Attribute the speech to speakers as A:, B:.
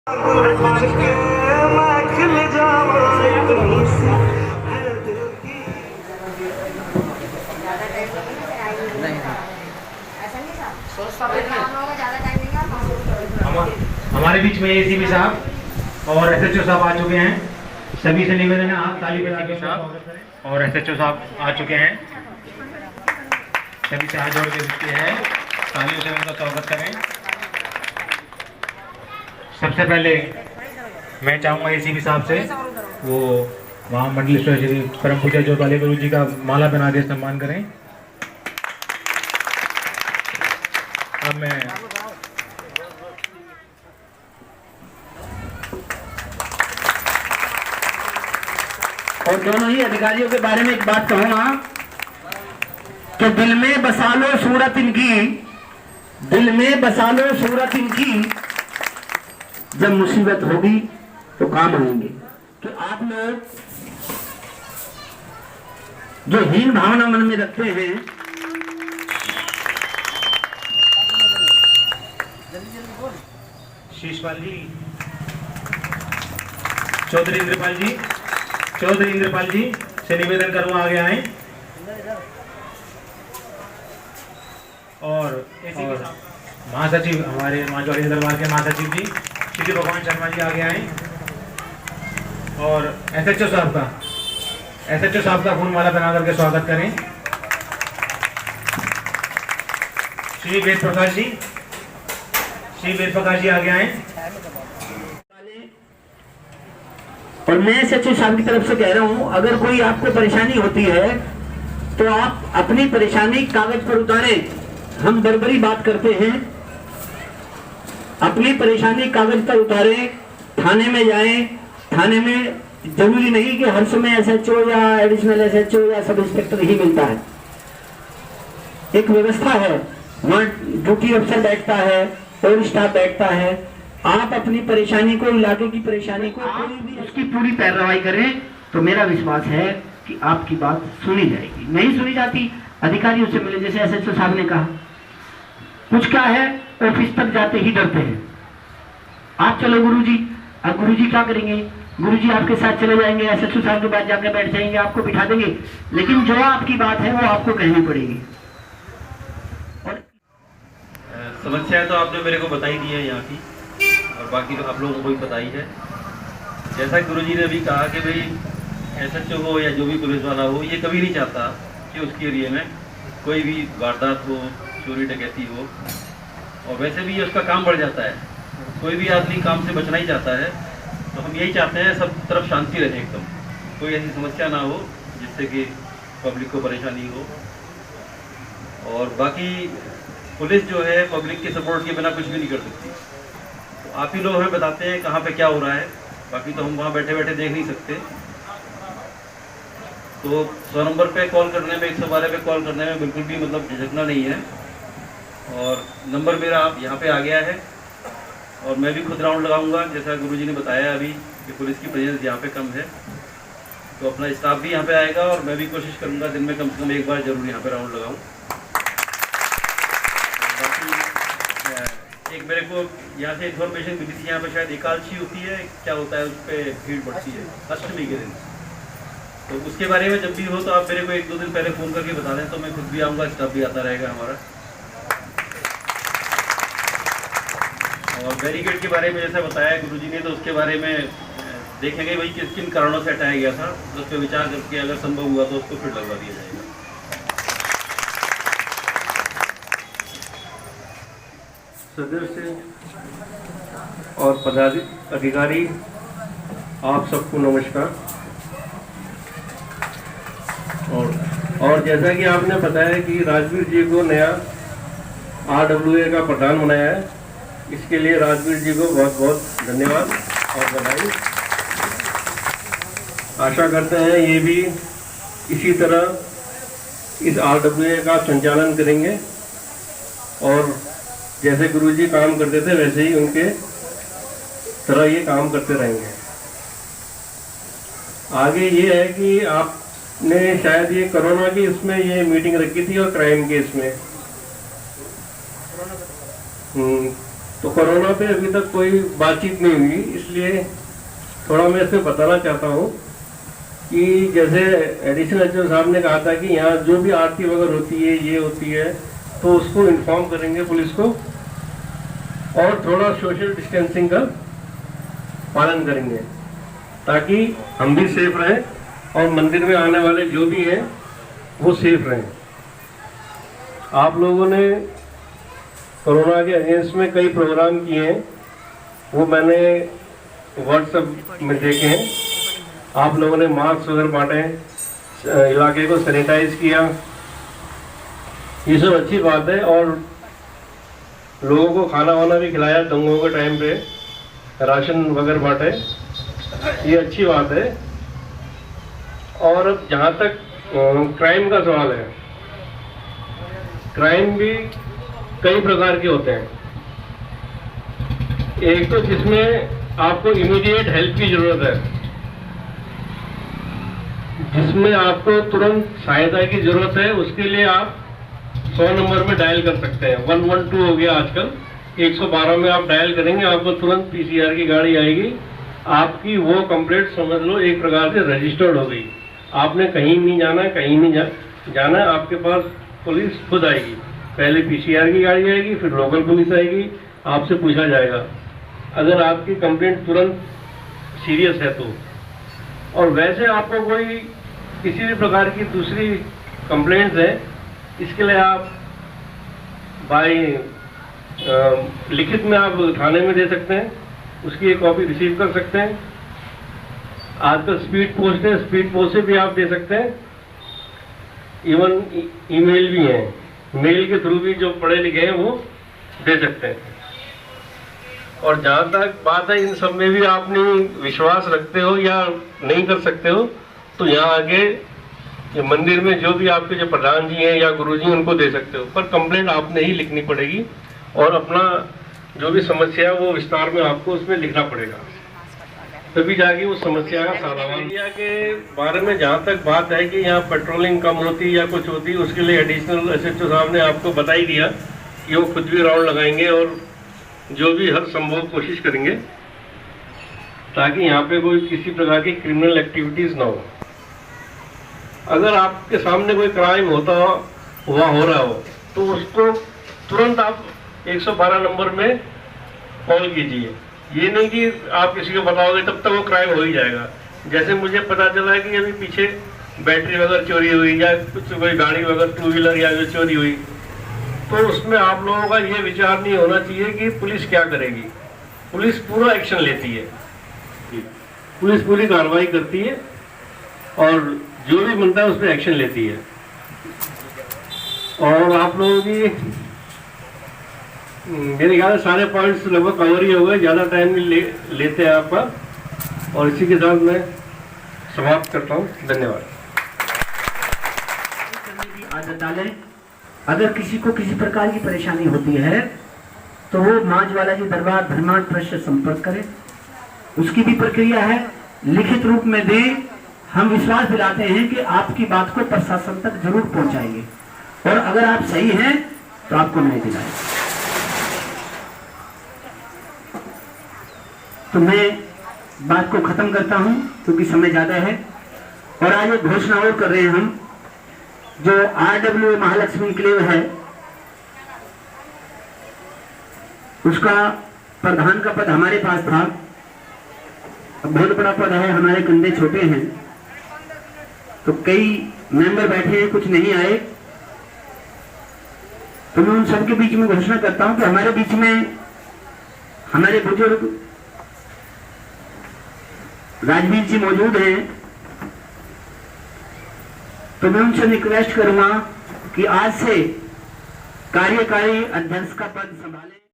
A: हमारे बीच में एसीपी साहब और एसएचओ साहब आ चुके हैं। सभी से निवेदन है आप ताली बजा के साहब और एसएचओ साहब आ चुके हैं। सभी से हाथ जोड़ के विनती है, तालियों से उनका स्वागत करें। सबसे पहले मैं चाहूँगा एसीपी साहब से वो वहाँ मंडलेश्वर श्री परम पूज्य जोताले गुरु जी का माला बना के सम्मान करें। अब मैं
B: और दोनों ही अधिकारियों के बारे में एक बात कहूंगा कि दिल में बसा लो सूरत इनकी, दिल में बसा लो सूरत इनकी, जब मुसीबत होगी तो काम आएंगे। कि आप लोग जो हीन भावना मन में रखते हैं,
A: शीशपाल जी, चौधरी इंद्रपाल जी से निवेदन करूँ आगे आए। और महासचिव हमारे माँ चौधरी दरबार के महासचिव जी श्री भगवान शर्मा जी आगे आए। और एसएचओ साहब का फूल माला बना करके स्वागत करें। श्री वेद प्रकाश जी आगे आए।
B: और मैं सचिव साहब की तरफ से कह रहा हूं, अगर कोई आपको परेशानी होती है तो आप अपनी परेशानी कागज पर उतारें। हम बर्बरी बात करते हैं, अपनी परेशानी कागज पर उतारें, थाने में जाएं। थाने में जरूरी नहीं कि हर समय एसएचओ या एडिशनल एसएचओ या सब इंस्पेक्टर ही मिलता है। एक व्यवस्था है, वहाँ ड्यूटी अफसर बैठता है और स्टाफ बैठता है। आप अपनी परेशानी को, इलाके की परेशानी को उसकी पूरी पैरवाई करें तो मेरा विश्वास है कि आपकी बात सुनी जाएगी। नहीं सुनी जाती, अधिकारियों से मिले, जैसे एसएचओ साहब ने कहा। कुछ क्या है, ऑफिस तक जाते ही डरते हैं। आप चलो गुरुजी, अब गुरुजी क्या करेंगे? गुरुजी आपके साथ चले जाएंगे, एसएचओ साहब के पास जाकर बैठ जाएंगे, आपको बिठा देंगे, लेकिन जो आपकी बात है वो आपको कहनी पड़ेगी। और
C: समस्या तो आपने मेरे को बताई दी है यहाँ की, और बाकी तो आप लोगों को भी पता ही है। जैसा गुरुजी ने भी कहा कि भाई एसएचओ हो या जो भी पुलिस वाला हो, ये कभी नहीं चाहता कि उसके एरिया में कोई भी वारदात हो, चोरी डकैती हो। और वैसे भी उसका काम बढ़ जाता है, कोई भी आदमी काम से बचना ही चाहता है। तो हम यही चाहते हैं सब तरफ शांति रहे, एकदम कोई ऐसी समस्या ना हो जिससे कि पब्लिक को परेशानी हो। और बाकी पुलिस जो है पब्लिक के सपोर्ट के बिना कुछ भी नहीं कर सकती। तो आप ही लोग हमें बताते हैं कहाँ पे क्या हो रहा है, बाकी तो हम वहाँ बैठे बैठे देख नहीं सकते। तो 100 नंबर पे कॉल करने में, 112 पे कॉल करने में बिल्कुल भी मतलब झिझकना नहीं है। और नंबर मेरा आप यहाँ पे आ गया है, और मैं भी खुद राउंड लगाऊंगा, जैसा गुरुजी ने बताया अभी कि पुलिस की प्रेजेंस यहाँ पे कम है। तो अपना स्टाफ भी यहाँ पे आएगा, और मैं भी कोशिश करूँगा दिन में कम से कम एक बार जरूर यहाँ पे राउंड लगाऊँ। एक मेरे को यहाँ से इन्फॉर्मेशन मिली थी, यहाँ पे शायद एकादशी होती है, क्या होता है उस पर भीड़ बढ़ती है अष्टमी के दिन। तो उसके बारे में जब भी हो तो आप मेरे को 1-2 दिन पहले फ़ोन करके बता दें, तो मैं खुद भी आऊँगा, स्टाफ भी आता रहेगा हमारा। और बैरिकेड के बारे में जैसा बताया गुरुजी ने, तो उसके बारे में देखेंगे भाई किस किन कारणों से हटाया गया था, तो उस पर विचार करके अगर संभव हुआ तो उसको फिर लगवा दिया जाएगा।
D: सदस्य और पदाधिकारी आप सबको नमस्कार। और जैसा कि आपने बताया कि राजवीर जी को नया RWA का प्रधान बनाया है, इसके लिए राजवीर जी को बहुत बहुत धन्यवाद और बधाई। आशा करते हैं ये भी इसी तरह इस RWA का संचालन करेंगे, और जैसे गुरुजी काम करते थे वैसे ही उनके तरह ये काम करते रहेंगे। आगे ये है कि आपने शायद ये कोरोना की इसमें ये मीटिंग रखी थी और क्राइम के इसमें तो कोरोना पे अभी तक कोई बातचीत नहीं हुई, इसलिए थोड़ा मैं इसमें बताना चाहता हूँ कि जैसे एडिशनल एचओ साहब ने कहा था कि यहाँ जो भी आरती वगैरह होती है, ये होती है, तो उसको इन्फॉर्म करेंगे पुलिस को और थोड़ा सोशल डिस्टेंसिंग का पालन करेंगे ताकि हम भी सेफ रहें और मंदिर में आने वाले जो भी हैं वो सेफ रहें। आप लोगों ने कोरोना के अगेंस्ट में कई प्रोग्राम किए हैं, वो मैंने व्हाट्सएप में देखे हैं। आप लोगों ने मास्क वगैरह बांटे, इलाके को सैनिटाइज किया, ये सब अच्छी बात है। और लोगों को खाना वाना भी खिलाया, दंगों के टाइम पे राशन वगैरह बांटे, ये अच्छी बात है। और अब जहाँ तक क्राइम का सवाल है, क्राइम भी कई प्रकार के होते हैं। एक तो जिसमें आपको इमीडिएट हेल्प की जरूरत है, जिसमें आपको तुरंत सहायता की जरूरत है, उसके लिए आप 100 नंबर में डायल कर सकते हैं। 112 हो गया आजकल, 112 में आप डायल करेंगे, आपको तुरंत पीसीआर की गाड़ी आएगी, आपकी वो कंप्लेंट समझ लो एक प्रकार से रजिस्टर्ड हो गई। आपने कहीं नहीं जाना, कहीं नहीं जाना, आपके पास पुलिस खुद आएगी। पहले पीसीआर की गाड़ी आएगी, फिर लोकल पुलिस आएगी, आपसे पूछा जाएगा अगर आपकी कंप्लेंट तुरंत सीरियस है तो। और वैसे आपको कोई किसी भी प्रकार की दूसरी कंप्लेंट्स है, इसके लिए आप बाय लिखित में आप थाने में दे सकते हैं, उसकी एक कॉपी रिसीव कर सकते हैं। आजकल स्पीड पोस्ट है, स्पीड पोस्ट से भी आप दे सकते हैं। इवन ईमेल भी है, मेल के थ्रू भी जो पढ़े लिखे हैं वो दे सकते हैं। और जहाँ तक बात है इन सब में भी आप नहीं विश्वास रखते हो या नहीं कर सकते हो, तो यहाँ आगे ये मंदिर में जो भी आपके जो प्रधान जी हैं या गुरु जी, उनको दे सकते हो, पर कंप्लेंट आपने ही लिखनी पड़ेगी और अपना जो भी समस्या है वो विस्तार में आपको उसमें लिखना पड़ेगा, तभी जाके वो समस्या का समाधान। इंडिया के बारे में जहाँ तक बात है कि यहाँ पेट्रोलिंग कम होती या कुछ होती, उसके लिए एडिशनल एसएचओ साहब ने आपको बता ही दिया कि वो खुद भी राउंड लगाएंगे और जो भी हर संभव कोशिश करेंगे ताकि यहाँ पे कोई किसी प्रकार की क्रिमिनल एक्टिविटीज ना हो। अगर आपके सामने कोई क्राइम हो रहा हो तो उसको तुरंत आप 112 नंबर में कॉल कीजिए। ये नहीं कि आप किसी को बताओगे तब तक वो क्राइम हो ही जाएगा। जैसे मुझे पता चला है कि अभी पीछे बैटरी वगैरह चोरी हुई या कुछ कोई गाड़ी वगैरह 2 व्हीलर या जो चोरी हुई, तो उसमें आप लोगों का ये विचार नहीं होना चाहिए कि पुलिस क्या करेगी। पुलिस पूरा एक्शन लेती है, पुलिस पूरी कार्रवाई करती है और जो भी बनता है उस पर एक्शन लेती है। और आप लोगों की मेरे ख्याल से सारे पॉइंट्स लगभग कवर ही हो गए, ज़्यादा टाइम नहीं लेते हैं आपका। और इसी के साथ मैं समाप्त करता हूँ। धन्यवाद।
B: आदत डालें। अगर किसी को किसी प्रकार की परेशानी होती है तो वो माँ ज्वाला जी दरबार धर्मार्थ ट्रस्ट से संपर्क करें। उसकी भी प्रक्रिया है, लिखित रूप में दें। हम विश्वास दिलाते हैं कि आपकी बात को प्रशासन तक जरूर पहुंचाएंगे और अगर आप सही हैं तो आपको न्याय दिलाएंगे। तो मैं बात को खत्म करता हूं क्योंकि समय ज्यादा है। और आज एक घोषणा और कर रहे हैं हम, जो RWA महालक्ष्मी क्लेव है उसका प्रधान का पद हमारे पास था। अब बहुत बड़ा पद है, हमारे कंधे छोटे हैं, तो कई मेंबर बैठे हैं, कुछ नहीं आए। तो मैं उन सबके बीच में घोषणा करता हूं कि हमारे बीच में हमारे बुजुर्ग राजवीर जी मौजूद हैं। तो मैं उनसे रिक्वेस्ट करूंगा कि आज से कार्यकारी अध्यक्ष का पद संभालें।